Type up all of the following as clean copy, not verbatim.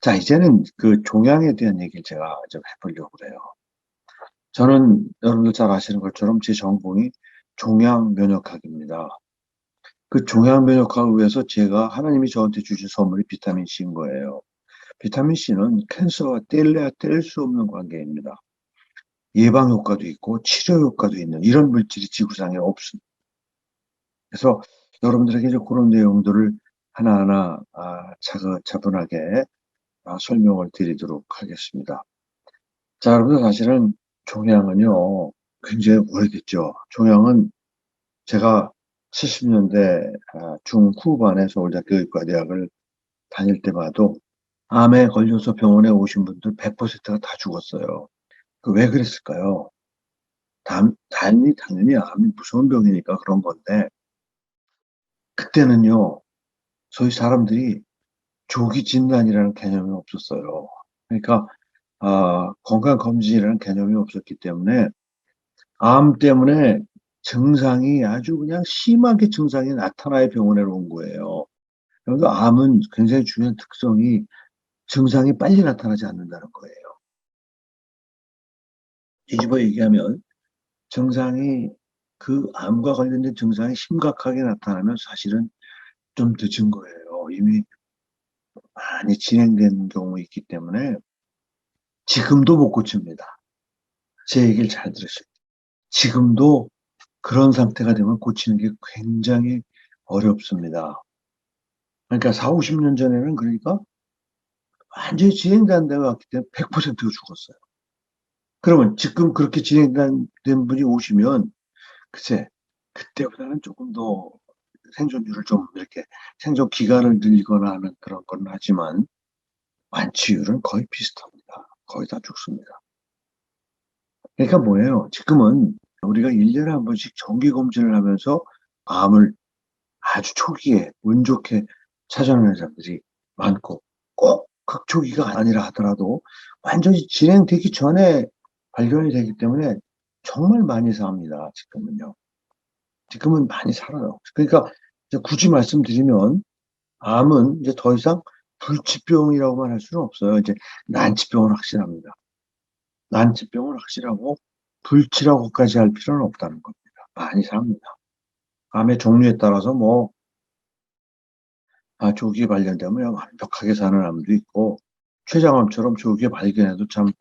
자, 이제는 그 종양에 대한 얘기를 제가 좀 해보려고 그래요. 저는 여러분들 잘 아시는 것처럼 제 전공이 종양 면역학입니다. 그 종양 면역학을 위해서 제가 하나님이 저한테 주신 선물이 비타민 C인 거예요. 비타민 C는 캔서와 뗄래야 뗄 수 없는 관계입니다. 예방 효과도 있고 치료 효과도 있는 이런 물질이 지구상에 없습니다. 그래서 여러분들에게 이제 그런 내용들을 하나하나 차분하게 설명을 드리도록 하겠습니다. 자, 여러분 사실은 종양은요, 굉장히 오래됐죠. 종양은 제가 70년대 중후반에 서울대학교 의과대학을 다닐 때 봐도 암에 걸려서 병원에 오신 분들 100%가 다 죽었어요. 그 왜 그랬을까요? 당연히 암이 무서운 병이니까 그런 건데, 그때는요, 저희 사람들이 조기 진단이라는 개념이 없었어요. 그러니까, 건강검진이라는 개념이 없었기 때문에 암 때문에 증상이 아주 그냥 심하게 증상이 나타나야 병원에 온 거예요. 그래서 암은 굉장히 중요한 특성이 증상이 빨리 나타나지 않는다는 거예요. 뒤집어 얘기하면 증상이 그 암과 관련된 증상이 심각하게 나타나면 사실은 좀 늦은 거예요. 이미 많이 진행된 경우 있기 때문에 지금도 못 고칩니다. 제 얘기를 잘 들으세요. 지금도 그런 상태가 되면 고치는 게 굉장히 어렵습니다. 그러니까 4, 50년 전에는 그러니까 완전히 진행된 데가 왔기 때문에 100%가 죽었어요. 그러면 지금 그렇게 진행된 분이 오시면 글쎄 그때보다는 조금 더 생존율을 좀 이렇게 생존 기간을 늘리거나 하는 그런 건 하지만 완치율은 거의 비슷합니다. 거의 다 죽습니다. 그러니까 뭐예요? 지금은 우리가 1년에 한 번씩 정기 검진을 하면서 암을 아주 초기에 운 좋게 찾아내는 사람들이 많고 꼭 극초기가 아니라 하더라도 완전히 진행되기 전에 발견이 되기 때문에 정말 많이 삽니다. 지금은요. 지금은 많이 살아요. 그러니까 이제 굳이 말씀드리면 암은 이제 더 이상 불치병이라고만 할 수는 없어요. 이제 난치병은 확실합니다. 난치병은 확실하고 불치라고까지 할 필요는 없다는 겁니다. 많이 삽니다. 암의 종류에 따라서 뭐 조기에 발견되면 완벽하게 사는 암도 있고, 췌장암처럼 조기에 발견해도 참,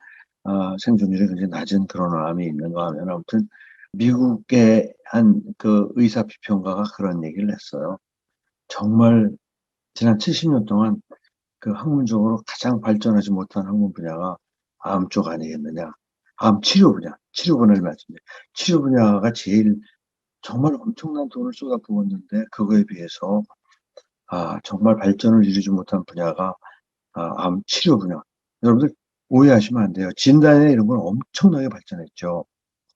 생존율이 굉장히 낮은 그런 암이 있는가 하면, 아무튼, 미국의 한 그 의사 비평가가 그런 얘기를 했어요. 정말, 지난 70년 동안 그 학문적으로 가장 발전하지 못한 학문 분야가 암 쪽 아니겠느냐. 암 치료 분야, 치료 분야를 말씀드려요. 치료 분야가 제일 정말 엄청난 돈을 쏟아부었는데, 그거에 비해서 정말 발전을 이루지 못한 분야가 암 치료 분야. 여러분들 오해하시면 안 돼요. 진단이나 이런 건 엄청나게 발전했죠.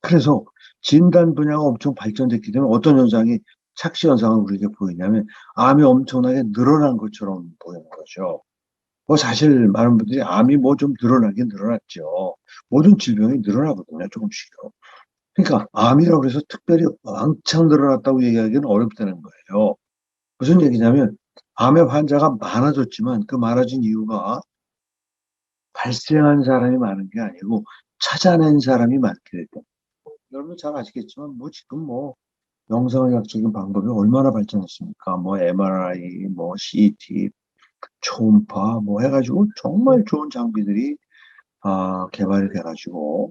그래서 진단 분야가 엄청 발전됐기 때문에 어떤 현상이 착시 현상을 우리에게 보이냐면 암이 엄청나게 늘어난 것처럼 보이는 거죠. 뭐 사실 많은 분들이 암이 뭐 좀 늘어나긴 늘어났죠. 모든 질병이 늘어나거든요, 조금씩요. 그러니까 암이라고 해서 특별히 왕창 늘어났다고 얘기하기는 어렵다는 거예요. 무슨 얘기냐면 암의 환자가 많아졌지만 그 많아진 이유가 발생한 사람이 많은 게 아니고 찾아낸 사람이 많게 됐다. 여러분 잘 아시겠지만 뭐 지금 뭐 영상의학적인 방법이 얼마나 발전했습니까? 뭐 MRI, 뭐 CT, 초음파 뭐 해가지고 정말 좋은 장비들이 개발이 돼가지고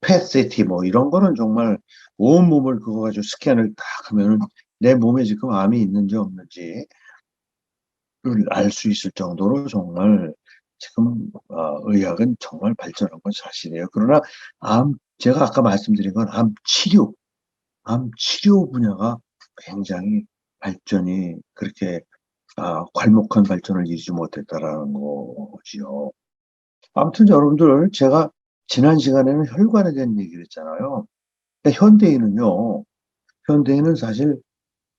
펫CT 뭐 이런 거는 정말 온 몸을 그거 가지고 스캔을 딱 하면은 내 몸에 지금 암이 있는지 없는지 알 수 있을 정도로 정말 지금 의학은 정말 발전한 건 사실이에요. 그러나 제가 아까 말씀드린 건 암 치료 분야가 굉장히 발전이 그렇게 괄목한 발전을 이루지 못했다라는 거지요. 아무튼 여러분들 제가 지난 시간에는 혈관에 대한 얘기를 했잖아요. 근데 현대인은 사실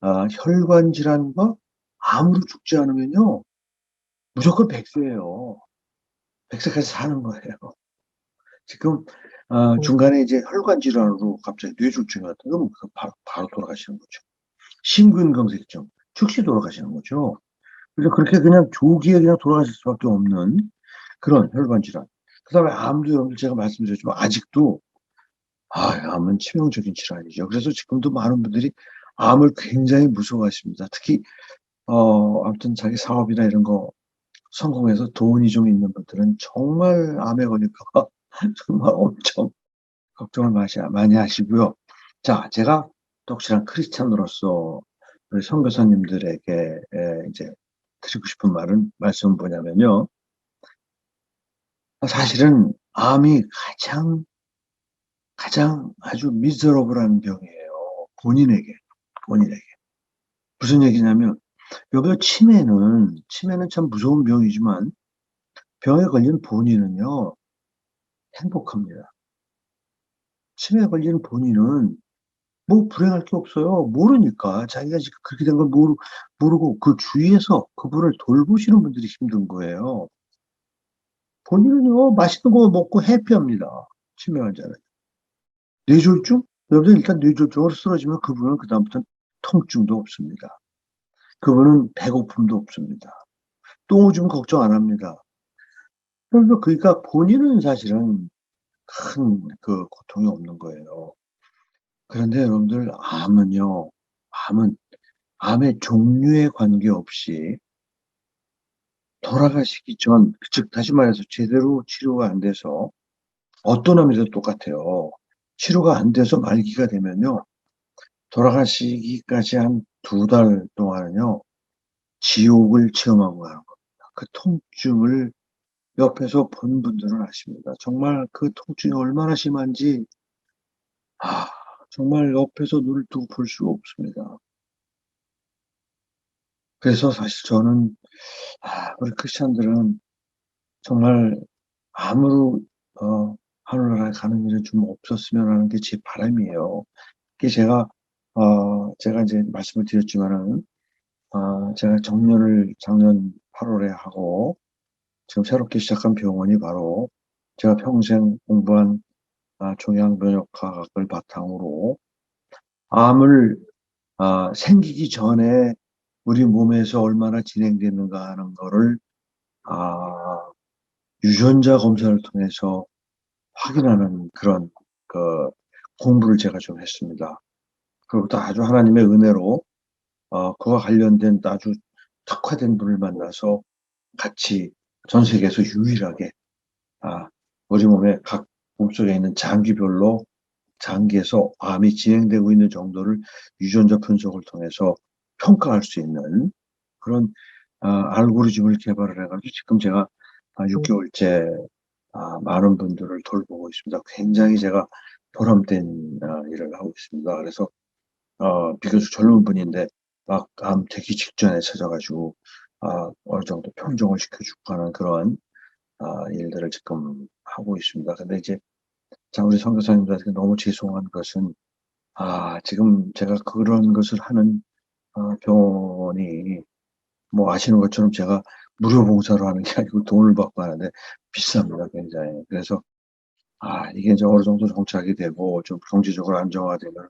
혈관 질환과 암으로 죽지 않으면요 무조건 100세예요. 100세까지 사는 거예요. 지금 중간에 이제 혈관 질환으로 갑자기 뇌졸중 같은 거 바로 돌아가시는 거죠. 심근경색증, 즉시 돌아가시는 거죠. 그래서 그렇게 그냥 조기에 그냥 돌아가실 수밖에 없는 그런 혈관 질환. 그다음에 암도 여러분들 제가 말씀드렸지만 아직도 암은 치명적인 질환이죠. 그래서 지금도 많은 분들이 암을 굉장히 무서워하십니다. 특히 아무튼 자기 사업이나 이런 거 성공해서 돈이 좀 있는 분들은 정말 암에 걸릴까 봐 정말 엄청 걱정을 많이 하시고요. 자, 제가 혹시나 크리스찬으로서 우리 선교사님들에게 이제 드리고 싶은 말씀은 뭐냐면요. 사실은 암이 가장 아주 미저러블한 병이에요. 본인에게. 무슨 얘기냐면, 여기 치매는 참 무서운 병이지만, 병에 걸린 본인은요, 행복합니다. 치매에 걸린 본인은 뭐 불행할 게 없어요. 모르니까. 자기가 지금 그렇게 된 걸 모르고 그 주위에서 그분을 돌보시는 분들이 힘든 거예요. 본인은요, 맛있는 거 먹고 해피합니다. 치매 환자는. 뇌졸중? 여러분들 일단 뇌졸중으로 쓰러지면 그분은 그다음부터는 통증도 없습니다. 그분은 배고픔도 없습니다. 똥 오줌 걱정 안 합니다. 그러니까 본인은 사실은 큰 고통이 없는 거예요. 그런데 여러분들 암은 암의 종류에 관계없이 돌아가시기 전, 즉 다시 말해서 제대로 치료가 안 돼서 어떤 암이라도 똑같아요. 치료가 안 돼서 말기가 되면요. 돌아가시기까지 한 2달 동안은요. 지옥을 체험하고 가는 겁니다. 그 통증을 옆에서 본 분들은 아십니다. 정말 그 통증이 얼마나 심한지 아 정말 옆에서 눈을 뜨고 볼 수가 없습니다. 그래서 사실 저는 우리 크리스찬들은 정말 암으로 하늘나라에 가는 일은 좀 없었으면 하는 게 제 바람이에요. 그게 제가 이제 말씀을 드렸지만은 제가 정년을 작년 8 월에 하고 지금 새롭게 시작한 병원이 바로 제가 평생 공부한 종양면역학을 바탕으로 암을 생기기 전에 우리 몸에서 얼마나 진행되는가 하는 거를 아 유전자 검사를 통해서 확인하는 그런 공부를 제가 좀 했습니다. 그리고 또 아주 하나님의 은혜로 그와 관련된 아주 특화된 분을 만나서 같이 전 세계에서 유일하게 우리 몸의 각 몸속에 있는 장기별로 장기에서 암이 진행되고 있는 정도를 유전자 분석을 통해서 평가할 수 있는 그런 알고리즘을 개발을 해가지고 지금 제가 6개월째 많은 분들을 돌보고 있습니다. 굉장히 제가 보람된 일을 하고 있습니다. 그래서 비교적 젊은 분인데 막 암 되기 직전에 찾아가지고 어느 정도 평정을 시켜주고 하는 그런 일들을 지금 하고 있습니다. 근데 이제 우리 선교사님들한테 너무 죄송한 것은 지금 제가 그런 것을 하는 병원이 뭐 아시는 것처럼 제가 무료 봉사를 하는 게 아니고 돈을 받고 하는데 비쌉니다, 굉장히. 그래서 이게 이제 어느 정도 정착이 되고 좀 경제적으로 안정화되면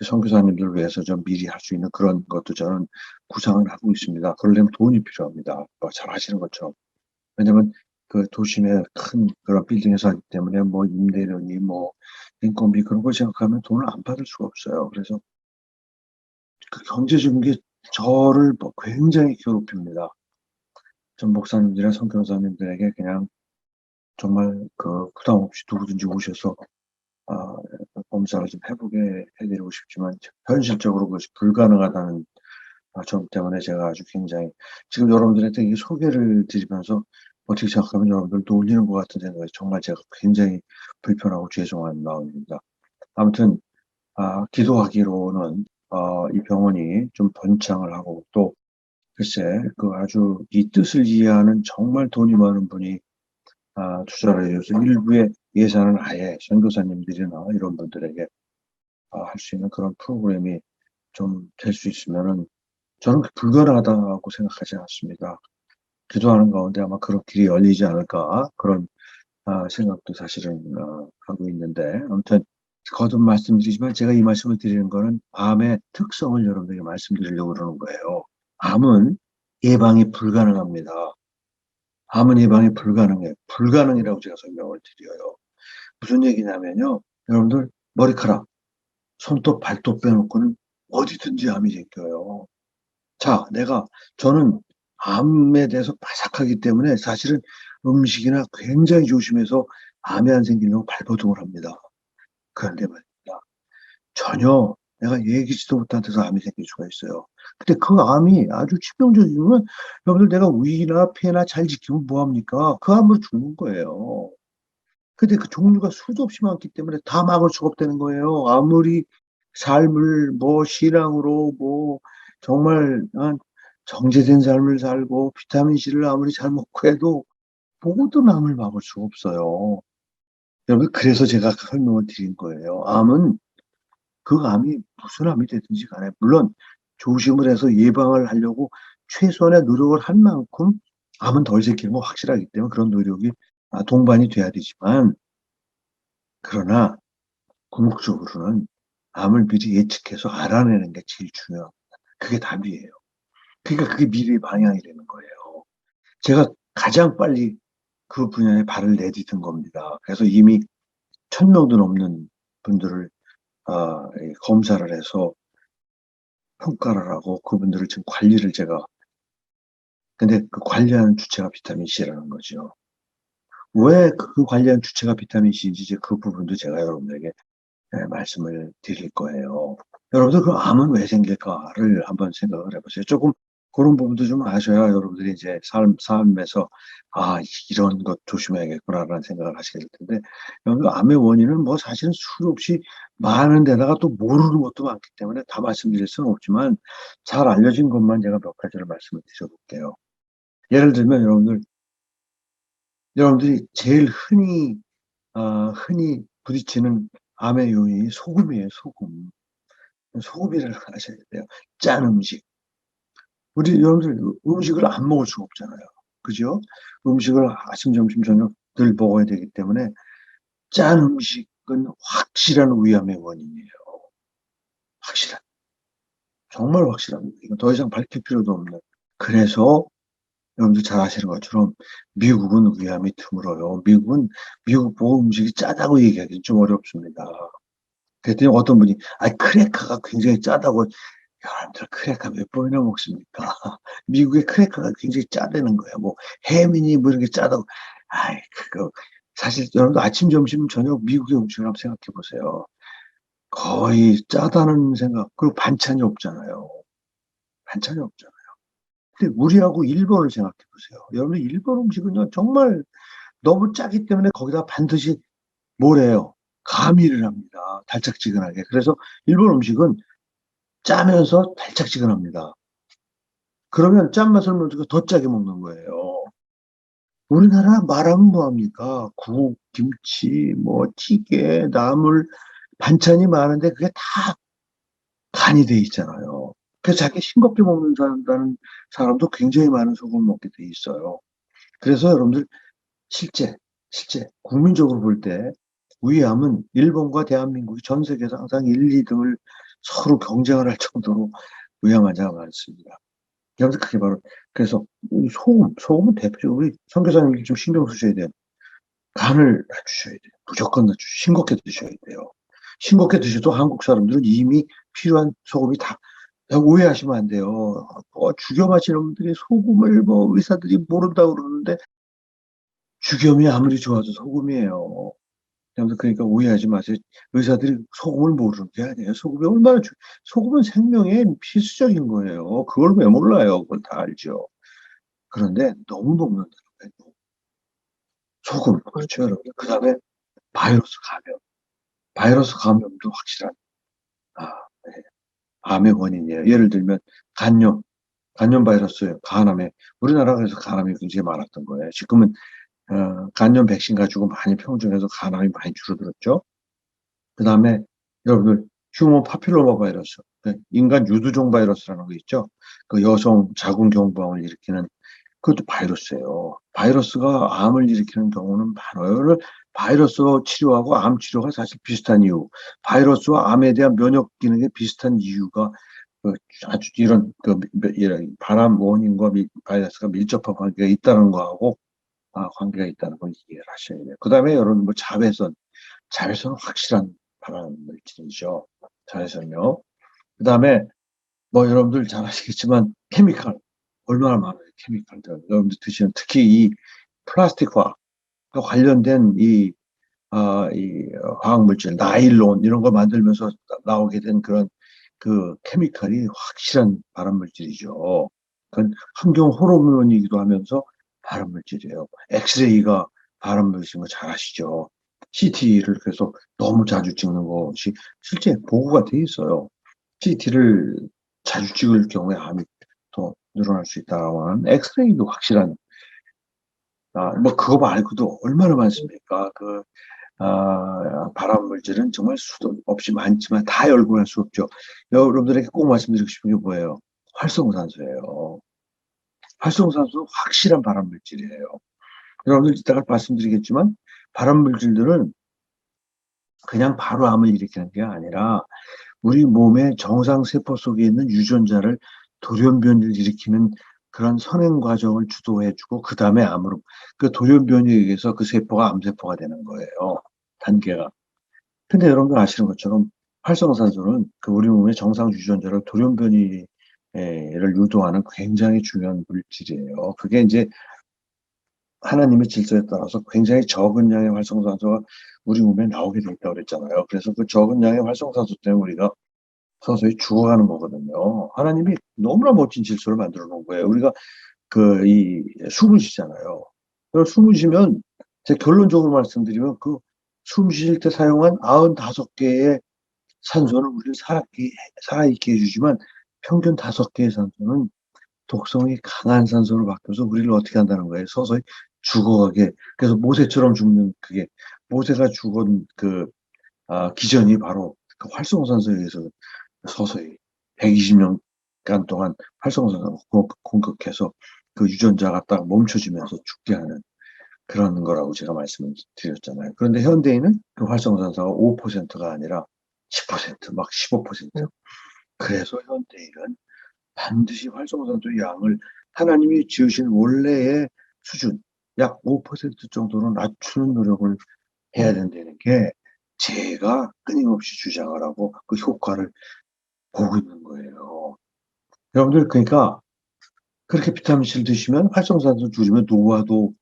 선교사님들을 위해서 좀 미리 할 수 있는 그런 것도 저는 구상을 하고 있습니다. 그러려면 돈이 필요합니다. 잘 아시는 것처럼. 왜냐면 그 도심에 큰 그런 빌딩에 살기 때문에 뭐 임대료니 뭐 인건비 그런 걸 생각하면 돈을 안 받을 수가 없어요. 그래서 그 경제적인 게 저를 뭐 굉장히 괴롭힙니다. 전 목사님들이나 선교사님들에게 그냥 정말 부담 없이 누구든지 오셔서 검사를 좀 해보게 해드리고 싶지만 현실적으로 그것이 불가능하다는 점 때문에 제가 아주 굉장히 지금 여러분들한테 이 소개를 드리면서 어떻게 생각하면 여러분들 놀리는 것 같은 생각이 정말 제가 굉장히 불편하고 죄송한 마음입니다. 아무튼 기도하기로는 이 병원이 좀 번창을 하고 또 글쎄 아주 이 뜻을 이해하는 정말 돈이 많은 분이 투자를 해 줘서 일부의 예산은 아예 선교사님들이나 이런 분들에게 할 수 있는 그런 프로그램이 좀 될 수 있으면은 저는 불가능하다고 생각하지 않습니다. 기도하는 가운데 아마 그런 길이 열리지 않을까 그런 생각도 사실은 하고 있는데 아무튼 거듭 말씀드리지만 제가 이 말씀을 드리는 거는 암의 특성을 여러분에게 말씀드리려고 그러는 거예요. 암은 예방이 불가능합니다. 암은 예방이 불가능해. 불가능이라고 제가 설명을 드려요. 무슨 얘기냐면요. 여러분들 머리카락, 손톱, 발톱 빼놓고는 어디든지 암이 생겨요. 자, 저는 암에 대해서 바삭하기 때문에 사실은 음식이나 굉장히 조심해서 암이 안 생기려고 발버둥을 합니다. 그런데 말입니다. 전혀 내가 예기치도 못한 데서 암이 생길 수가 있어요. 근데 그 암이 아주 치명적이면 여러분들 내가 위나 폐나 잘 지키면 뭐합니까? 그 암으로 죽는 거예요. 근데 그 종류가 수도 없이 많기 때문에 다 막을 수가 없다는 거예요. 아무리 삶을 뭐 신앙으로 뭐 정말 정제된 삶을 살고 비타민 C를 아무리 잘 먹고 해도 모든 암을 막을 수가 없어요. 여러분 그래서 제가 설명을 드린 거예요. 암은 그 암이 무슨 암이 되든지 간에 물론 조심을 해서 예방을 하려고 최소한의 노력을 한 만큼 암은 덜 생기는 건 확실하기 때문에 그런 노력이 동반이 돼야 되지만 그러나 궁극적으로는 암을 미리 예측해서 알아내는 게 제일 중요합니다. 그게 답이에요. 그러니까 그게 미래의 방향이 되는 거예요. 제가 가장 빨리 그 분야에 발을 내딛은 겁니다. 그래서 이미 1,000명도 넘는 분들을 검사를 해서 평가를 하고 그분들을 지금 관리를 제가 근데 그 관리하는 주체가 비타민 C라는 거죠. 왜 그 관리하는 주체가 비타민 C인지 이제 그 부분도 제가 여러분에게 말씀을 드릴 거예요. 여러분들 그 암은 왜 생길까를 한번 생각을 해보세요. 조금 그런 부분도 좀 아셔야 여러분들이 이제 삶에서 이런 것 조심해야겠구나라는 생각을 하시게 될 텐데 여러분 암의 원인은 뭐 사실은 수없이 많은 데다가 또 모르는 것도 많기 때문에 다 말씀드릴 수는 없지만 잘 알려진 것만 제가 몇 가지를 말씀을 드려볼게요. 예를 들면 여러분들이 제일 흔히 부딪히는 암의 요인이 소금이에요, 소금. 소금이라고 하셔야 돼요. 짠 음식. 우리 여러분들 음식을 안 먹을 수가 없잖아요. 그죠? 음식을 아침, 점심, 저녁 늘 먹어야 되기 때문에 짠 음식은 확실한 위암의 원인이에요. 확실한. 정말 확실합니다. 이거 더 이상 밝힐 필요도 없는. 그래서 여러분들 잘 아시는 것처럼 미국은 위암이 드물어요. 미국 보고 음식이 짜다고 얘기하기는 좀 어렵습니다. 그랬더니 어떤 분이 크래커가 굉장히 짜다고 여러분들 크래커 몇 번이나 먹습니까? 미국의 크래커가 굉장히 짜다는 거예요. 뭐 햄이니 뭐 이런 게 짜다고. 그거 사실 여러분들 아침, 점심, 저녁 미국의 음식을 한번 생각해 보세요. 거의 짜다는 생각. 그리고 반찬이 없잖아요. 반찬이 없잖아요. 근데 우리하고 일본을 생각해 보세요. 여러분 일본 음식은요 정말 너무 짜기 때문에 거기다 반드시 뭐래요? 가미를 합니다. 달짝지근하게. 그래서 일본 음식은 짜면서 달짝지근합니다. 그러면 짠맛을 모르고 더 짜게 먹는 거예요. 우리나라 말하면 뭐합니까? 국, 김치, 뭐 찌개, 나물, 반찬이 많은데 그게 다 간이 돼 있잖아요. 그래서 자기 싱겁게 먹는 사람도 굉장히 많은 소금을 먹게 돼 있어요. 그래서 여러분들 실제 국민적으로 볼 때 위암은 일본과 대한민국이 전 세계에서 항상 1, 2등을 서로 경쟁을 할 정도로 위암 환자가 많습니다. 여기서 그게 바로 그래서 이 소금은 대표적으로 우리 선교사님들 좀 신경 쓰셔야 돼요. 간을 낮추셔야 돼요. 무조건 싱겁게 드셔야 돼요. 싱겁게 드셔도 한국 사람들은 이미 필요한 소금이 다 오해하시면 안 돼요. 죽여 마시는 분들이 소금을 뭐 의사들이 모른다고 그러는데 죽염이 아무리 좋아도 소금이에요. 여러분들 그러니까 오해하지 마세요. 의사들이 소금을 모르는 게 아니에요. 소금은 생명의 필수적인 거예요. 그걸 왜 몰라요? 그걸 다 알죠. 그런데 너무 먹는다는 거예요. 소금, 그렇죠, 여러분. 그 다음에 바이러스 감염. 바이러스 감염도 확실한, 아, 네. 암의 원인이에요. 예를 들면, 간염 바이러스예요. 간암에. 우리나라가 그래서 간암이 굉장히 많았던 거예요. 지금은, 간염 백신 가지고 많이 평정해서 간암이 많이 줄어들었죠. 그 다음에, 여러분들, 휴먼 파필로마 바이러스. 그 인간 유두종 바이러스라는 거 있죠. 그 여성 자궁 경부암을 일으키는 그것도 바이러스예요. 바이러스가 암을 일으키는 경우는 많아요. 바이러스 치료하고 암 치료가 사실 비슷한 이유. 바이러스와 암에 대한 면역 기능이 비슷한 이유가 그 아주 이런 바람 원인과 바이러스가 밀접한 관계가 있다는 거하고 관계가 있다는 걸 이해를 하셔야 돼요. 그 다음에 여러분, 뭐 자외선은 확실한 발암 물질이죠. 자외선요. 그 다음에 뭐 여러분들 잘 아시겠지만 케미칼 얼마나 많아요. 케미칼들 여러분들 드시는 특히 이 플라스틱과 관련된 이 화학물질, 나일론 이런 걸 만들면서 나오게 된 그런 그 케미칼이 확실한 발암물질이죠. 그건 환경 호르몬이기도 하면서 발암물질이에요. 엑스레이가 발암물질인 거 잘 아시죠? CT를 그래서 너무 자주 찍는 것이 실제 보고가 돼 있어요. CT를 자주 찍을 경우에 암이 더 늘어날 수 있다고 하는 엑스레이도 확실한, 뭐 그거 말고도 얼마나 많습니까? 발암 물질은 정말 수도 없이 많지만 다 열거할 수 없죠. 여러분들에게 꼭 말씀드리고 싶은 게 뭐예요? 활성산소예요. 활성산소 확실한 발암 물질이에요. 여러분들 이따가 말씀드리겠지만 발암 물질들은 그냥 바로 암을 일으키는 게 아니라 우리 몸의 정상 세포 속에 있는 유전자를 돌연변이를 일으키는 그런 선행 과정을 주도해주고 그 다음에 암으로 그 돌연변이에 의해서 그 세포가 암세포가 되는 거예요. 단계가. 근데 여러분들 아시는 것처럼 활성산소는 그 우리 몸의 정상 유전자를 돌연변이를 유도하는 굉장히 중요한 물질이에요. 그게 이제 하나님의 질서에 따라서 굉장히 적은 양의 활성산소가 우리 몸에 나오게 돼 있다고 그랬잖아요. 그래서 그 적은 양의 활성산소 때문에 우리가 서서히 죽어가는 거거든요. 하나님이 너무나 멋진 질서를 만들어 놓은 거예요. 우리가 이 숨을 쉬잖아요. 숨을 쉬면 제 결론적으로 말씀드리면 그 숨 쉴 때 사용한 95개의 산소는 우리를 살아있게 해주지만 평균 5개의 산소는 독성이 강한 산소로 바뀌어서 우리를 어떻게 한다는 거예요? 서서히 죽어가게. 그래서 모세처럼 죽는 그게 모세가 죽은 기전이 바로 그 활성산소에 의해서 서서히 120년간 동안 활성산소가 공급해서 그 유전자가 딱 멈춰지면서 죽게 하는 그런 거라고 제가 말씀을 드렸잖아요. 그런데 현대인은 그 활성산소가 5%가 아니라 10%, 막 15%. 그래서 현대인은 반드시 활성산소의 양을 하나님이 지으신 원래의 수준, 약 5% 정도로 낮추는 노력을 해야 된다는 게 제가 끊임없이 주장을 하고 그 효과를 보고 있는 거예요. 여러분들, 그러니까 그렇게 비타민C를 드시면 활성산소 줄이면 노화도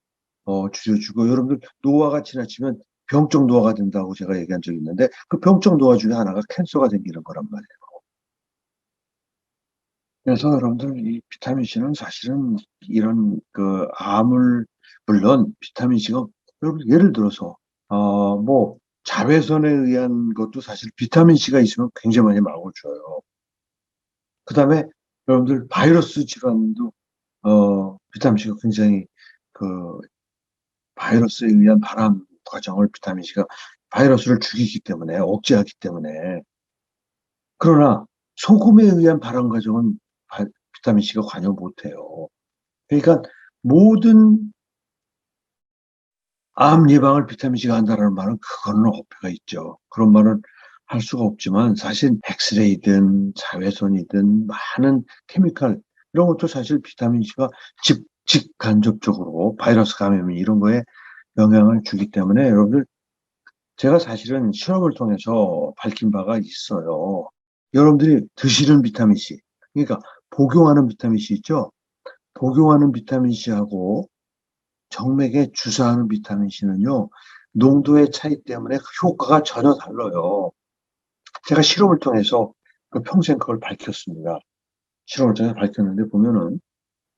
줄여주고, 여러분들 노화가 지나치면 병적 노화가 된다고 제가 얘기한 적이 있는데 그 병적 노화 중에 하나가 캔서가 생기는 거란 말이에요. 그래서 여러분들 이 비타민C는 사실은 이런 암을, 물론 비타민C가 여러분 예를 들어서 뭐 자외선에 의한 것도 사실 비타민C가 있으면 굉장히 많이 막아줘요. 그 다음에 여러분들 바이러스 질환도 비타민C가 굉장히 그 바이러스에 의한 발암 과정을 비타민C가 바이러스를 죽이기 때문에 억제하기 때문에. 그러나 소금에 의한 발암 과정은 비타민C가 관여 못해요. 그러니까 모든 암 예방을 비타민C가 한다는 말은 그거는 어폐가 있죠. 그런 말은 할 수가 없지만 사실 엑스레이든 자외선이든 많은 케미칼 이런 것도 사실 비타민C가 직간접적으로 바이러스 감염 이런 거에 영향을 주기 때문에 여러분들, 제가 사실은 실험을 통해서 밝힌 바가 있어요. 여러분들이 드시는 비타민C, 그러니까 복용하는 비타민C 있죠? 복용하는 비타민C하고 정맥에 주사하는 비타민C는요, 농도의 차이 때문에 그 효과가 전혀 달라요. 제가 실험을 통해서 평생 그걸 밝혔습니다. 실험을 통해서 밝혔는데 보면은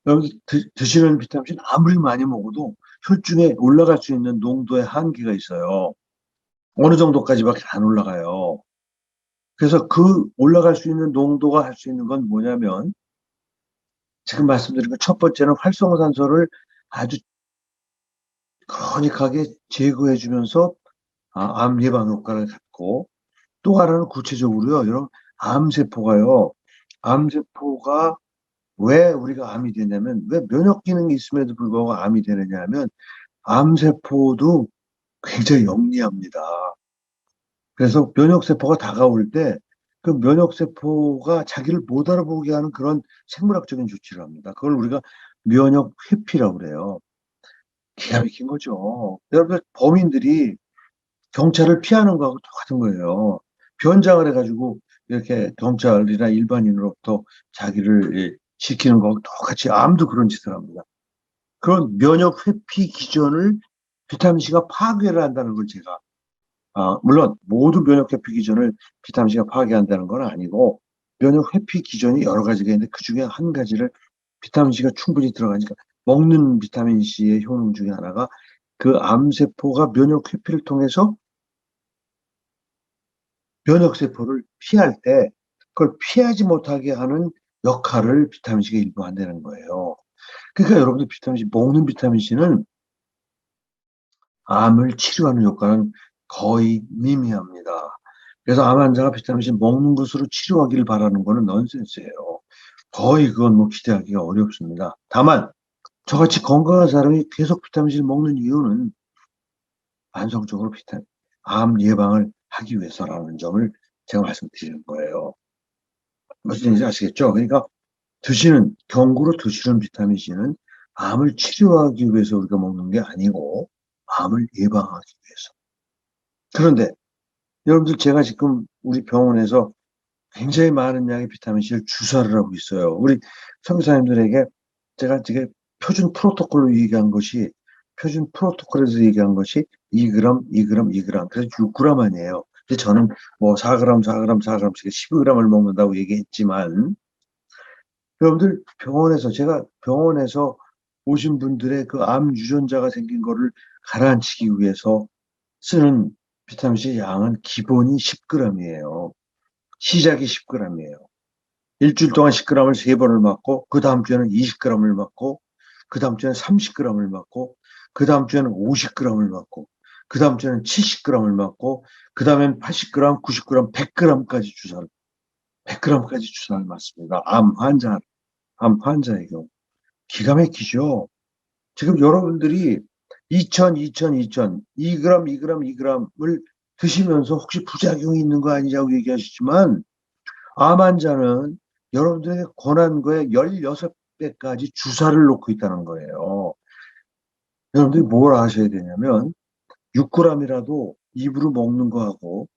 여기 드시는 비타민C는 아무리 많이 먹어도 혈중에 올라갈 수 있는 농도의 한계가 있어요. 어느 정도까지밖에 안 올라가요. 그래서 그 올라갈 수 있는 농도가 할 수 있는 건 뭐냐면 지금 말씀드린 것 첫 번째는 활성산소를 아주 크로닉하게 제거해주면서 암 예방 효과를 갖고, 또 하나는 구체적으로요, 여러분, 암세포가요, 암세포가 왜 우리가 암이 되냐면, 왜 면역 기능이 있음에도 불구하고 암이 되느냐 하면, 암세포도 굉장히 영리합니다. 그래서 면역세포가 다가올 때, 그 면역세포가 자기를 못 알아보게 하는 그런 생물학적인 조치를 합니다. 그걸 우리가 면역 회피라고 그래요. 기가 막힌 거죠. 여러분, 범인들이 경찰을 피하는 거하고 똑같은 거예요. 변장을 해가지고 이렇게 경찰이나 일반인으로부터 자기를 지키는 거하고 똑같이 암도 그런 짓을 합니다. 그런 면역 회피 기전을 비타민C가 파괴를 한다는 걸 제가, 물론 모든 면역 회피 기전을 비타민C가 파괴한다는 건 아니고, 면역 회피 기전이 여러 가지가 있는데 그 중에 한 가지를 비타민C가 충분히 들어가니까, 먹는 비타민C의 효능 중에 하나가 그 암세포가 면역 회피를 통해서 면역세포를 피할 때 그걸 피하지 못하게 하는 역할을 비타민C가 일부 한다는 거예요. 그러니까 여러분들 비타민C, 먹는 비타민C는 암을 치료하는 효과는 거의 미미합니다. 그래서 암 환자가 비타민C 먹는 것으로 치료하기를 바라는 거는 넌센스예요. 거의 그건 뭐 기대하기가 어렵습니다. 다만 저같이 건강한 사람이 계속 비타민C를 먹는 이유는 만성적으로 암 예방을 하기 위해서라는 점을 제가 말씀드리는 거예요. 무슨 얘기인지 아시겠죠? 그러니까 경구로 드시는 비타민C는 암을 치료하기 위해서 우리가 먹는 게 아니고 암을 예방하기 위해서. 그런데 여러분들, 제가 지금 우리 병원에서 굉장히 많은 양의 비타민C를 주사를 하고 있어요. 우리 선교사님들에게 제가 지금 표준 프로토콜에서 얘기한 것이 2g, 2g, 2g, 그래서 6g 아니에요. 근데 저는 뭐 4g, 4g, 4g씩 12g을 먹는다고 얘기했지만, 여러분들, 제가 병원에서 오신 분들의 그 암 유전자가 생긴 거를 가라앉히기 위해서 쓰는 비타민C 양은 기본이 10g이에요. 시작이 10g이에요. 일주일 동안 10g을 3번을 맞고, 그 다음 주에는 20g을 맞고, 그 다음 주에는 30g을 맞고, 그 다음 주에는 50g을 맞고, 그 다음 주에는 70g을 맞고, 그 다음엔 80g, 90g, 100g까지 주사를 맞습니다. 암 환자의 경우. 기가 막히죠? 지금 여러분들이 2g, 2g 을 드시면서 혹시 부작용이 있는 거 아니냐고 얘기하시지만, 암 환자는 여러분들에게 권한 거에 16배까지 주사를 놓고 있다는 거예요. 여러분들이 뭘 아셔야 되냐면, 6g이라도 입으로 먹는 거하고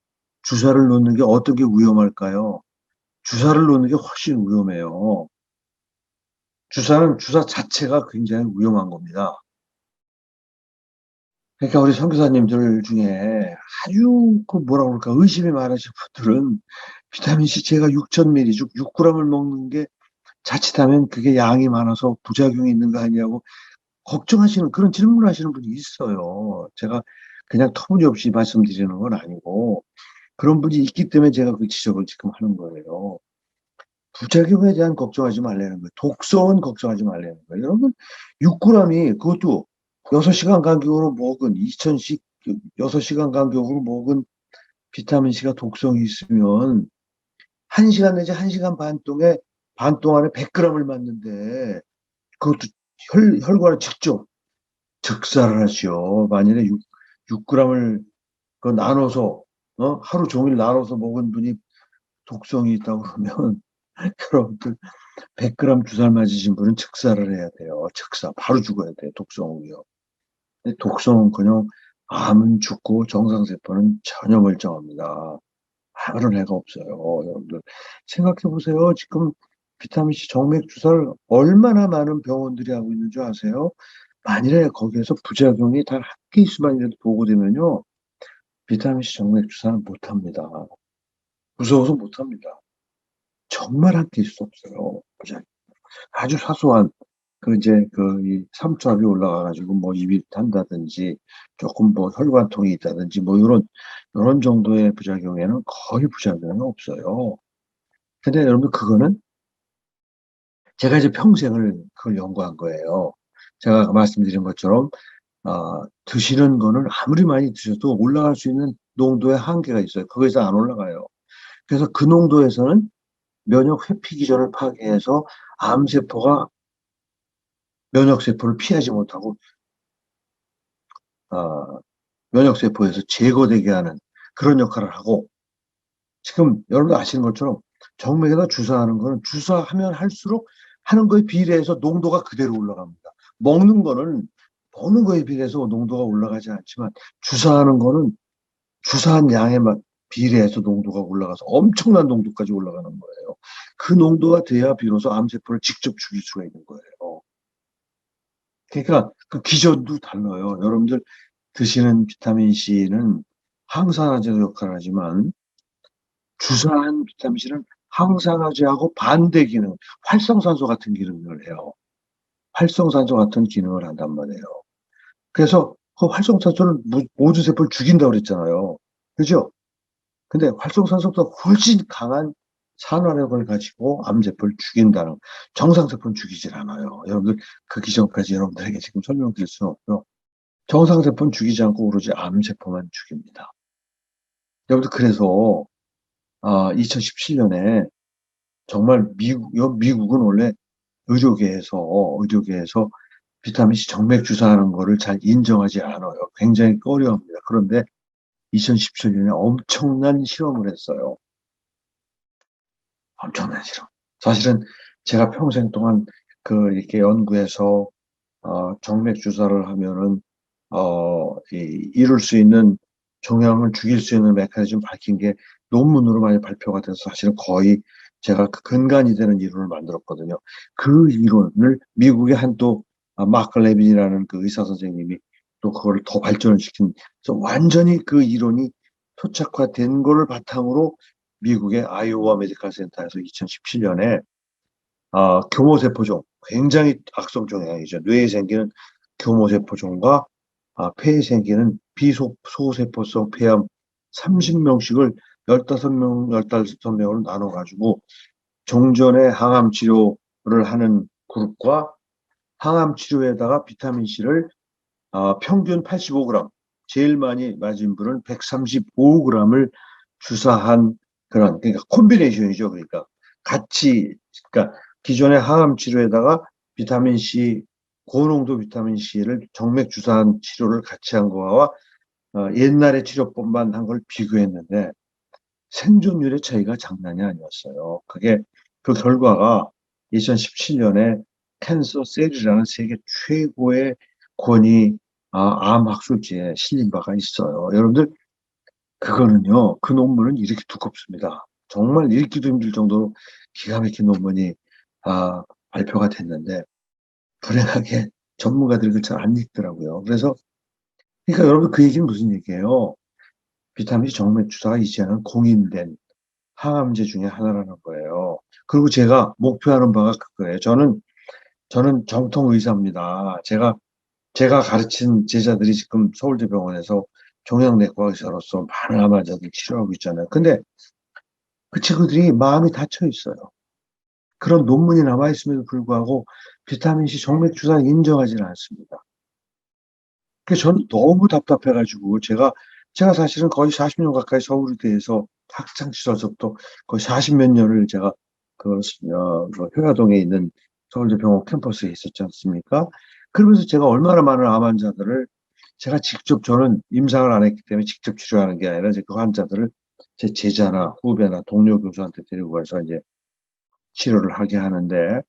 주사를 놓는 게 어떤 게 위험할까요? 주사를 놓는 게 훨씬 위험해요. 주사 자체가 굉장히 위험한 겁니다. 그러니까 우리 선교사님들 중에 아주 그 뭐라 그럴까 의심이 많으신 분들은 비타민C 제가 6,000ml, 즉 6g을 먹는 게 자칫하면 그게 양이 많아서 부작용이 있는 거 아니냐고 걱정하시는, 그런 질문하시는 분이 있어요. 제가 그냥 터무니없이 말씀드리는 건 아니고 그런 분이 있기 때문에 제가 그 지적을 지금 하는 거예요. 부작용에 대한 걱정하지 말라는 거예요. 독성은 걱정하지 말라는 거예요. 여러분, 6g이 그것도 6시간 간격으로 먹은 2,000씩 6시간 간격으로 먹은 비타민C가 독성이 있으면 1시간 내지 1시간 반 동안에 100g을 맞는데, 그것도 혈관을 직접 즉사를 하죠. 만일에 6g을 그 나눠서 하루 종일 나눠서 먹은 분이 독성이 있다고 그러면 여러분들, 100g 주사를 맞으신 분은 즉사를 해야 돼요. 즉사. 바로 죽어야 돼요. 독성은요. 근데 독성은커녕 암은 죽고 정상세포는 전혀 멀쩡합니다. 아무런 해가 없어요. 여러분들 생각해 보세요. 지금 비타민C 정맥 주사를 얼마나 많은 병원들이 하고 있는 줄 아세요? 만일에 거기에서 부작용이 단 한 케이스만이라도 보고되면요, 비타민C 정맥 주사는 못합니다. 무서워서 못합니다. 정말 한 케이스 없어요. 아주 사소한 이제 이 삼투압이 올라가가지고 뭐 입이 탄다든지 조금 뭐 혈관통이 있다든지 뭐 이런 정도의 부작용에는 거의 부작용은 없어요. 근데 여러분, 그거는 제가 이제 평생을 그걸 연구한 거예요. 제가 말씀드린 것처럼 드시는 거는 아무리 많이 드셔도 올라갈 수 있는 농도의 한계가 있어요. 거기서 안 올라가요. 그래서 그 농도에서는 면역 회피 기전을 파괴해서 암세포가 면역세포를 피하지 못하고 어, 면역세포에서 제거되게 하는 그런 역할을 하고, 지금 여러분 아시는 것처럼 정맥에다 주사하는 거는 주사하면 할수록 하는 거에 비례해서 농도가 그대로 올라갑니다. 먹는 거는 먹는 거에 비해서 농도가 올라가지 않지만 주사하는 거는 주사한 양에 비례해서 농도가 올라가서 엄청난 농도까지 올라가는 거예요. 그 농도가 돼야 비로소 암세포를 직접 죽일 수가 있는 거예요. 그러니까 그 기전도 달라요. 여러분들 드시는 비타민 C는 항산화제 역할을 하지만 주사한 비타민 C는 항산화제하고 반대 기능, 활성산소 같은 기능을 해요. 활성산소 같은 기능을 한단 말이에요. 그래서 그 활성산소는 모든 세포를 죽인다고 그랬잖아요. 그죠? 근데 활성산소보다 훨씬 강한 산화력을 가지고 암세포를 죽인다는, 정상세포는 죽이질 않아요. 여러분들 그 기전까지 여러분들에게 지금 설명드릴 수는 없고요. 정상세포는 죽이지 않고 오로지 암세포만 죽입니다. 여러분들 그래서 2017년에 정말 미국은 원래 의료계에서 비타민C 정맥 주사하는 거를 잘 인정하지 않아요. 굉장히 꺼려합니다. 그런데 2017년에 엄청난 실험을 했어요. 엄청난 실험. 사실은 제가 평생 동안 이렇게 연구해서 정맥 주사를 하면은 이룰 수 있는 종양을 죽일 수 있는 메커니즘 밝힌 게 논문으로 많이 발표가 돼서 사실은 거의 제가 그 근간이 되는 이론을 만들었거든요. 그 이론을 미국의 한 또 마크 레빈이라는 그 의사 선생님이 또 그걸 더 발전을 시킨, 그래서 완전히 그 이론이 토착화된 거를 바탕으로 미국의 아이오와 메디컬 센터에서 2017년에 교모세포종, 굉장히 악성 종양이죠. 뇌에 생기는 교모세포종과 폐에 생기는 비소세포성 폐암 30명씩을 15명, 15명으로 나눠가지고 종전의 항암 치료를 하는 그룹과 항암 치료에다가 비타민 C를 평균 85g, 제일 많이 맞은 분은 135g을 주사한 그런, 그러니까 콤비네이션이죠. 그러니까 같이, 그러니까 기존의 항암 치료에다가 비타민 C, 고농도 비타민 C를 정맥 주사한 치료를 같이 한 거와 옛날의 치료법만 한 걸 비교했는데 생존율의 차이가 장난이 아니었어요. 그 결과가 2017년에 캔서 셀이라는 세계 최고의 권위 암 학술지에 실린 바가 있어요. 여러분들 그거는요, 그 논문은 이렇게 두껍습니다. 정말 읽기도 힘들 정도로 기가 막힌 논문이 발표가 됐는데 불행하게 전문가들이 그걸 잘 안 읽더라고요. 그래서 그러니까 여러분 그 얘기는 무슨 얘기예요? 비타민 C 정맥 주사가 이제는 공인된 항암제 중에 하나라는 거예요. 그리고 제가 목표하는 바가 그거예요. 저는 정통 의사입니다. 제가 가르친 제자들이 지금 서울대병원에서 종양내과 의사로서 많은 암 환자들 치료하고 있잖아요. 근데 그 친구들이 마음이 닫혀 있어요. 그런 논문이 남아있음에도 불구하고 비타민C 정맥 주사를 인정하지는 않습니다. 그래서 저는 너무 답답해가지고 제가 사실은 거의 40년 가까이 서울대에서 학창시절부터 거의 40몇 년을 제가 그 효야동에 있는 서울대병원 캠퍼스에 있었지 않습니까? 그러면서 제가 얼마나 많은 암 환자들을 제가 직접, 저는 임상을 안 했기 때문에 직접 치료하는 게 아니라 이제 그 환자들을 제 제자나 후배나 동료 교수한테 데리고 가서 이제 치료를 하게 하는데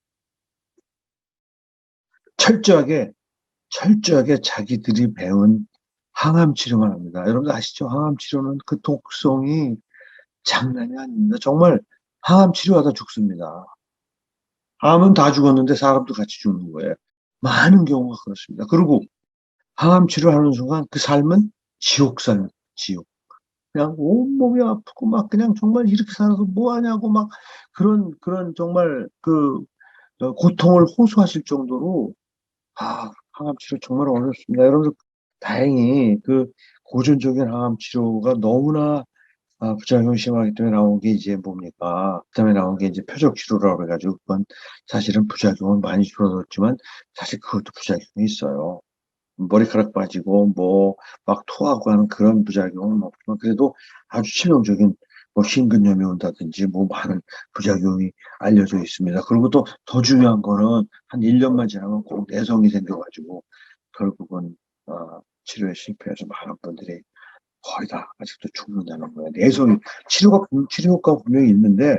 철저하게 자기들이 배운 항암 치료만 합니다. 여러분들 아시죠? 항암 치료는 그 독성이 장난이 아닙니다. 정말 항암 치료하다 죽습니다. 암은 다 죽었는데 사람도 같이 죽는 거예요. 많은 경우가 그렇습니다. 그리고 항암 치료하는 순간 그 삶은 지옥 삶, 지옥. 그냥 온몸이 아프고 막 그냥 정말 이렇게 살아서 뭐 하냐고 막 그런 정말 고통을 호소하실 정도로 항암 치료 정말 어렵습니다. 여러분 다행히 그 고전적인 항암 치료가 너무나 부작용이 심하기 때문에 나온 게 이제 뭡니까? 그다음에 나온 게 이제 표적 치료라고 해가지고 그건 사실은 부작용은 많이 줄어들었지만 사실 그것도 부작용이 있어요. 머리카락 빠지고 뭐 막 토하고 하는 그런 부작용은 없지만 그래도 아주 치명적인 뭐 심근염이 온다든지 뭐 많은 부작용이 알려져 있습니다. 그리고 또 더 중요한 거는 한 1년만 지나면 꼭 내성이 생겨가지고 결국은 치료에 실패해서 많은 분들이 거의 다 아직도 죽는다는 거예요. 치료 효과가 분명히 있는데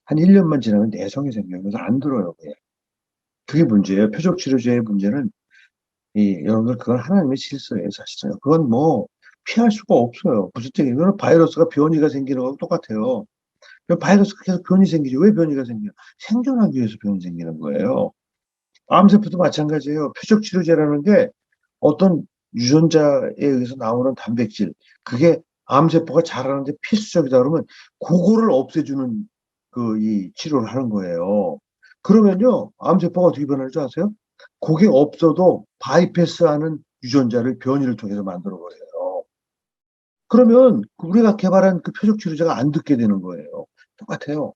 한 1년만 지나면 내성이 생겨요. 그래서 안 들어요. 그게 문제예요. 표적 치료제의 문제는 여러분들 그건 하나님의 질서예요, 사실은. 그건 뭐 피할 수가 없어요. 부수적인 이거는 바이러스가 변이가 생기는 거하고 똑같아요. 바이러스가 계속 변이 생기죠. 왜 변이가 생겨요? 생존하기 위해서 변이 생기는 거예요. 암세포도 마찬가지예요. 표적 치료제라는 게 어떤 유전자에 의해서 나오는 단백질, 그게 암세포가 자라는데 필수적이다 그러면 그거를 없애주는 이 치료를 하는 거예요. 그러면요, 암세포가 어떻게 변할 줄 아세요? 그게 없어도 바이패스하는 유전자를 변이를 통해서 만들어 버려요. 그러면 우리가 개발한 그 표적 치료제가 안 듣게 되는 거예요. 똑같아요.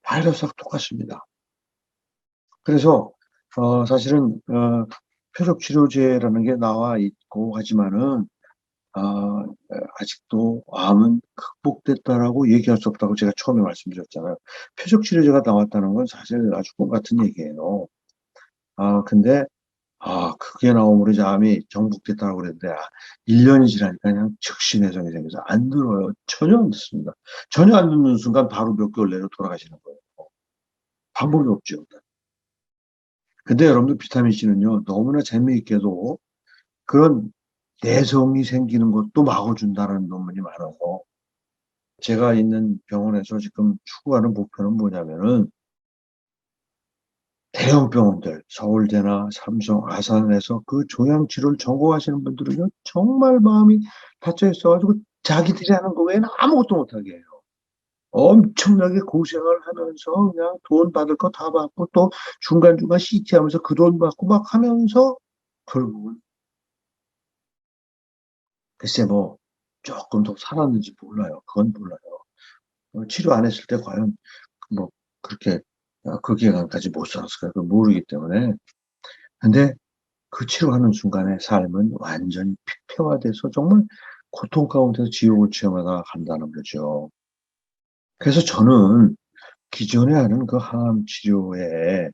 바이러스하고 똑같습니다. 그래서 사실은 표적 치료제라는 게 나와 있고 하지만은 아직도 암은 극복됐다라고 얘기할 수 없다고 제가 처음에 말씀드렸잖아요. 표적 치료제가 나왔다는 건 사실 아주 꿈 같은 얘기예요. 근데 그게 나옴으로 이제 암이 정복됐다고 그랬는데 1년이 지나니까 그냥 즉시 내성이 생겨서 안 들어요. 전혀 안 듣습니다. 전혀 안 듣는 순간 바로 몇 개월 내로 돌아가시는 거예요. 방법이 없죠. 근데 여러분들 비타민 C는요, 너무나 재미있게도 그런 내성이 생기는 것도 막아준다는 논문이 많아서 제가 있는 병원에서 지금 추구하는 목표는 뭐냐면은 대형 병원들, 서울대나 삼성, 아산에서 그 종양치료를 전공하시는 분들은요, 정말 마음이 닫혀 있어가지고 자기들이 하는 거 외에는 아무것도 못하게 해요. 엄청나게 고생을 하면서 그냥 돈 받을 거 다 받고 또 중간중간 CT 하면서 그 돈 받고 막 하면서 결국은 글쎄 뭐 조금 더 살았는지 몰라요. 그건 몰라요. 치료 안 했을 때 과연 뭐 그렇게 그 기간까지 못 살았을까 그 모르기 때문에. 근데 그 치료하는 순간에 삶은 완전히 피폐화돼서 정말 고통 가운데서 지옥을 체험하다가 간다는 거죠. 그래서 저는 기존에 하는 그 항암 치료에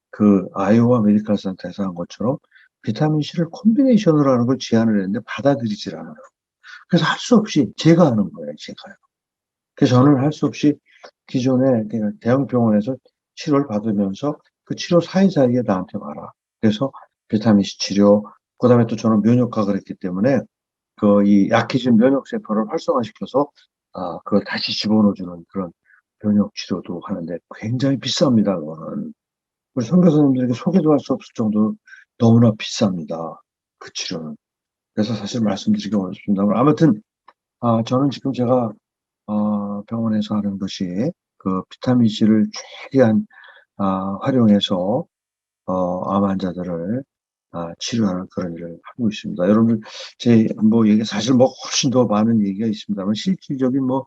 그 아이오와 메디컬 센터에서 한 것처럼 비타민 C를 콤비네이션으로 하는 걸 제안을 했는데 받아들이질 않아요. 그래서 할 수 없이 제가 하는 거예요, 제가요. 그래서 저는 할 수 없이 기존에 그냥 대형 병원에서 치료를 받으면서 그 치료 사이사이에 나한테 와라. 그래서 비타민 C 치료, 그다음에 또 저는 면역학을 했기 때문에 이 약해진 면역 세포를 활성화시켜서 그걸 다시 집어넣어주는 그런 면역 치료도 하는데 굉장히 비쌉니다, 그거는. 우리 선교사님들에게 소개도 할 수 없을 정도로 너무나 비쌉니다. 그 치료는. 그래서 사실 말씀드리기 어렵습니다. 아무튼 저는 지금 제가 병원에서 하는 것이 그 비타민 C를 최대한 활용해서 암 환자들을 치료하는 그런 일을 하고 있습니다. 여러분들 제 뭐 얘기 사실 뭐 훨씬 더 많은 얘기가 있습니다만 실질적인 뭐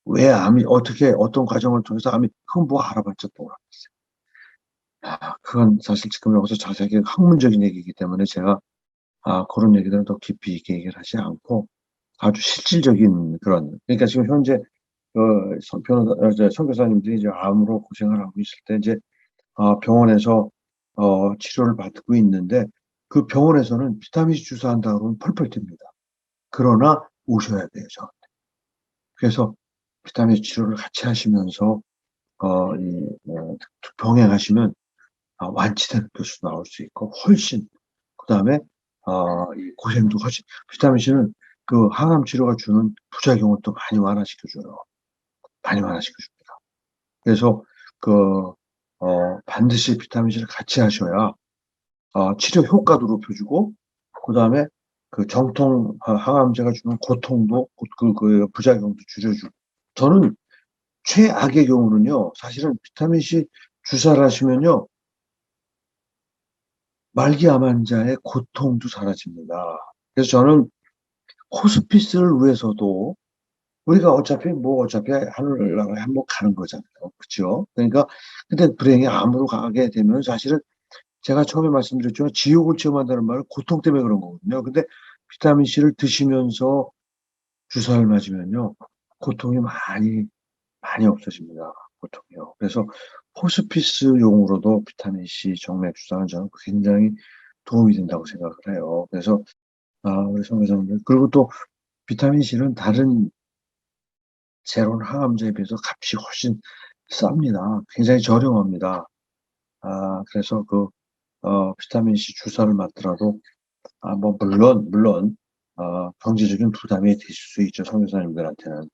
왜 암이 어떻게 어떤 과정을 통해서 암이 그건 뭐 알아봤자 또 그건 사실 지금 여기서 자세하게 학문적인 얘기이기 때문에 제가 그런 얘기들은 더 깊이 있게 얘기를 하지 않고 아주 실질적인 그런 그러니까 지금 현재 선교사님들이 이제 암으로 고생을 하고 있을 때 이제 병원에서 치료를 받고 있는데 그 병원에서는 비타민 C 주사한다 그러면 펄펄 뜁니다. 그러나 오셔야 돼요, 저한테. 그래서 비타민 C 치료를 같이 하시면서 병행하시면 완치되는 교수 나올 수 있고 훨씬 그다음에 이 고생도 훨씬 비타민 C는 그 항암 치료가 주는 부작용을 또 많이 완화시켜 줘요. 많이 완화시켜 줍니다. 그래서 반드시 비타민 C를 같이 하셔야 치료 효과도 높여주고 그다음에 그 정통 항암제가 주는 고통도 그 부작용도 줄여주고 저는 최악의 경우는요. 사실은 비타민 C 주사를 하시면요. 말기 암 환자의 고통도 사라집니다. 그래서 저는 호스피스를 위해서도 우리가 어차피 하늘나라에 한번 가는 거잖아요. 그렇죠? 그러니까 근데 불행히 암으로 가게 되면 사실은 제가 처음에 말씀드렸지만 지옥을 체험한다는 말은 고통 때문에 그런 거거든요. 근데 비타민 C를 드시면서 주사를 맞으면요. 고통이 많이 없어집니다. 고통이요. 그래서 호스피스용으로도 비타민 C 정맥 주사는 저는 굉장히 도움이 된다고 생각을 해요. 그래서 우리 선교사님들 그리고 또 비타민 C는 다른 새로운 항암제에 비해서 값이 훨씬 쌉니다. 굉장히 저렴합니다. 그래서 비타민C 주사를 맞더라도, 뭐, 물론, 경제적인 부담이 되실 수 있죠, 선교사님들한테는.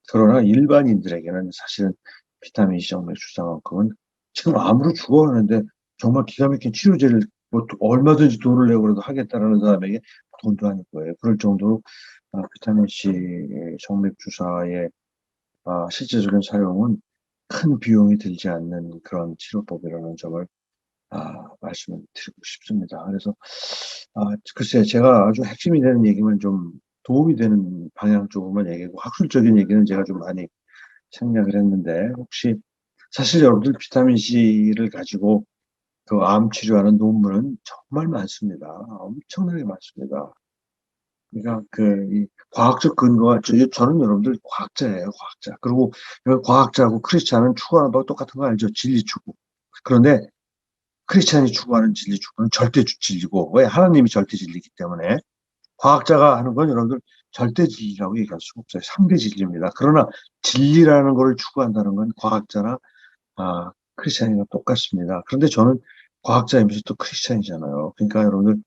그러나 일반인들에게는 사실은 비타민C 정맥 주사만큼은 지금 암으로 죽어가는데 정말 기가 막힌 치료제를 뭐 얼마든지 돈을 내고 그래도 하겠다라는 사람에게 돈도 아닐 거예요. 그럴 정도로 비타민C 정맥 주사의 실제적인 사용은 큰 비용이 들지 않는 그런 치료법이라는 점을 말씀을 드리고 싶습니다. 그래서 글쎄 제가 아주 핵심이 되는 얘기만 좀 도움이 되는 방향 쪽으로만 얘기하고 학술적인 얘기는 제가 좀 많이 생략을 했는데 혹시 사실 여러분들 비타민C를 가지고 그 암 치료하는 논문은 정말 많습니다. 엄청나게 많습니다. 그러니까 이 과학적 근거가 저는 여러분들 과학자예요, 과학자. 그리고 과학자하고 크리스찬은 추구하는 바가 똑같은 거 알죠? 진리 추구. 그런데 크리스찬이 추구하는 진리 추구는 절대 진리고 왜 하나님이 절대 진리이기 때문에 과학자가 하는 건 여러분들 절대 진리라고 얘기할 수가 없어요. 상대 진리입니다. 그러나 진리라는 것을 추구한다는 건 과학자나 크리스찬이랑 똑같습니다. 그런데 저는 과학자이면서 또 크리스찬이잖아요. 그러니까 여러분들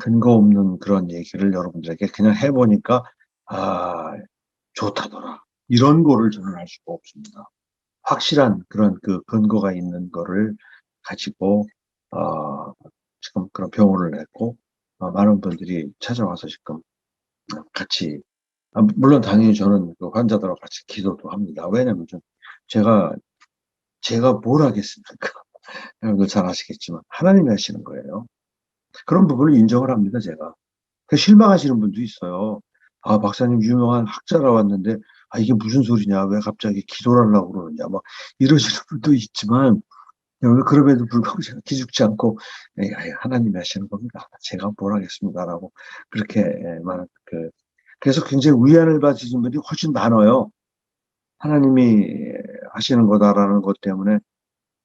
근거 없는 그런 얘기를 여러분들에게 그냥 해보니까 좋다더라. 이런 거를 저는 할 수가 없습니다. 확실한 그런 그 근거가 있는 거를 가지고 지금 그런 병원을 냈고 많은 분들이 찾아와서 지금 같이 물론 당연히 저는 그 환자들하고 같이 기도도 합니다. 왜냐면 제가 제가 뭘 하겠습니까? 여러분들 잘 아시겠지만 하나님이 하시는 거예요. 그런 부분을 인정을 합니다. 제가. 실망하시는 분도 있어요. 박사님 유명한 학자라 왔는데 이게 무슨 소리냐, 왜 갑자기 기도를 하려고 그러느냐 막 이러시는 분도 있지만 그럼에도 불구하고 제가 기죽지 않고 하나님이 하시는 겁니다. 제가 뭘 하겠습니다라고 그렇게 그래서 굉장히 위안을 받으신 분들이 훨씬 많아요. 하나님이 하시는 거다라는 것 때문에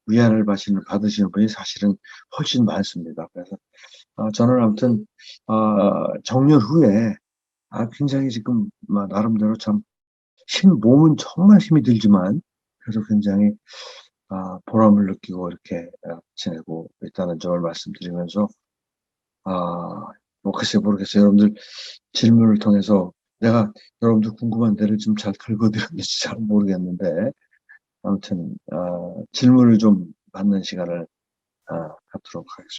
위안을 받으시는 분이 사실은 훨씬 많습니다. 그래서 저는 아무튼 정년 후에 굉장히 지금 나름대로 참 몸은 정말 힘이 들지만 그래서 굉장히 보람을 느끼고 이렇게 지내고 있다는 점을 말씀드리면서 뭐 글쎄 모르겠어요. 여러분들 질문을 통해서 내가 여러분들 궁금한 데를 좀 잘 긁어드렸는지 잘 모르겠는데 아무튼 질문을 좀 받는 시간을 갖도록 하겠습니다.